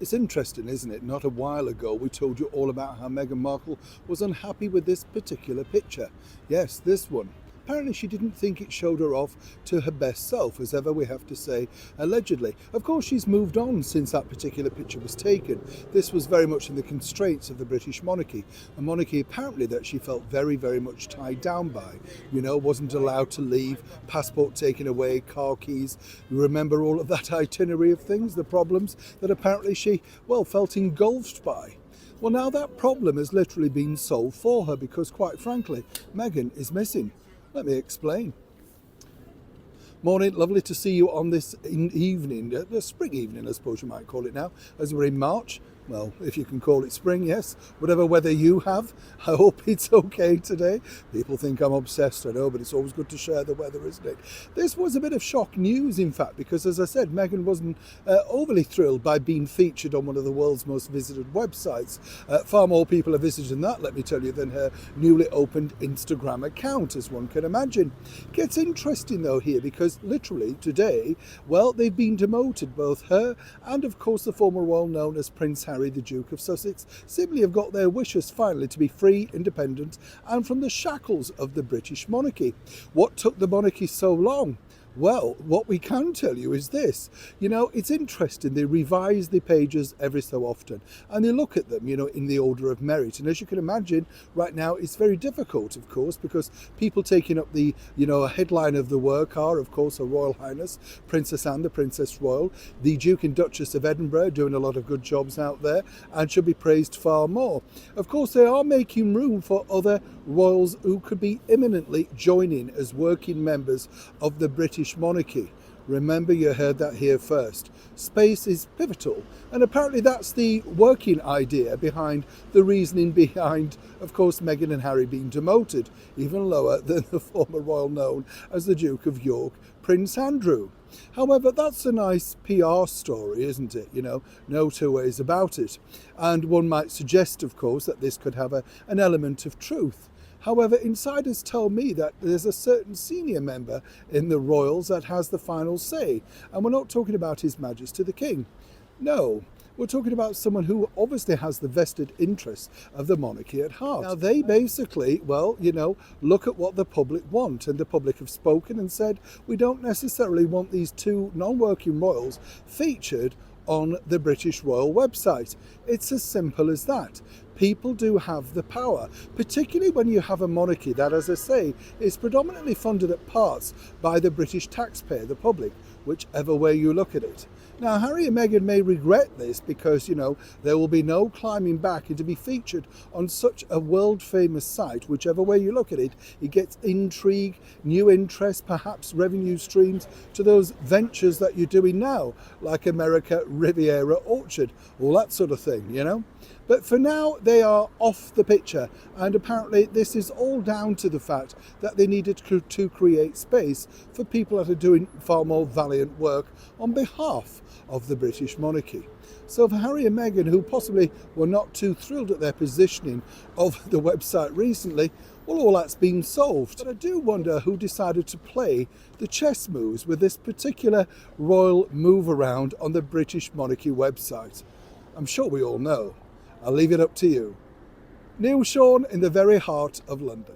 It's interesting, isn't it? Not a while ago, we told you all about how Meghan Markle was unhappy with this particular picture. Yes, this one. Apparently, she didn't think it showed her off to her best self, as ever we have to say, allegedly. Of course, she's moved on since that particular picture was taken. This was very much in the constraints of the British monarchy, a monarchy apparently that she felt very, very much tied down by. You know, wasn't allowed to leave, passport taken away, car keys. You remember all of that itinerary of things, the problems that apparently she, well, felt engulfed by. Well, now that problem has literally been solved for her because, quite frankly, Meghan is missing. Let me explain. Morning, lovely to see you on this evening, the spring evening, I suppose you might call it now, as we're in March. Well, if you can call it spring, yes. Whatever weather you have, I hope it's okay today. People think I'm obsessed, I know, but it's always good to share the weather, isn't it? This was a bit of shock news, in fact, because, as I said, Meghan wasn't overly thrilled by being featured on one of the world's most visited websites. Far more people are visiting that, let me tell you, than her newly opened Instagram account, as one can imagine. Gets interesting, though, here, because literally today, well, they've been demoted, both her and, of course, the former royal known as Prince Harry, the Duke of Sussex, simply have got their wishes finally to be free, independent, and from the shackles of the British monarchy. What took the monarchy so long? Well, what we can tell you is this. You know, it's interesting. They revise the pages every so often and they look at them, you know, in the order of merit. And as you can imagine, right now it's very difficult, of course, because people taking up the, you know, headline of the work are, of course, Her Royal Highness Princess Anne, the Princess Royal, the Duke and Duchess of Edinburgh, doing a lot of good jobs out there and should be praised far more. Of course, they are making room for other royals who could be imminently joining as working members of the British monarchy. Remember, you heard that here first. Space is pivotal, and apparently that's the working idea behind the reasoning behind, of course, Meghan and Harry being demoted, even lower than the former royal known as the Duke of York, Prince Andrew. However, that's a nice PR story, isn't it? You know, no two ways about it. And one might suggest, of course, that this could have an element of truth. However, insiders tell me that there's a certain senior member in the royals that has the final say. And we're not talking about His Majesty the King. No, we're talking about someone who obviously has the vested interests of the monarchy at heart. Now, they basically, well, you know, look at what the public want. And the public have spoken and said, we don't necessarily want these two non-working royals featured on the British Royal website. It's as simple as that. People do have the power, particularly when you have a monarchy that, as I say, is predominantly funded at parts by the British taxpayer, the public, whichever way you look at it. Now, Harry and Meghan may regret this because, you know, there will be no climbing back, and to be featured on such a world-famous site, whichever way you look at it, it gets intrigue, new interest, perhaps revenue streams to those ventures that you're doing now, like America Riviera Orchard, all that sort of thing, you know. But for now, they are off the picture, and apparently this is all down to the fact that they needed to create space for people that are doing far more valiant work on behalf of the British monarchy. So for Harry and Meghan, who possibly were not too thrilled at their positioning of the website recently, well, all that's been solved. But I do wonder who decided to play the chess moves with this particular royal move around on the British monarchy website. I'm sure we all know. I'll leave it up to you. Neil Sean in the very heart of London.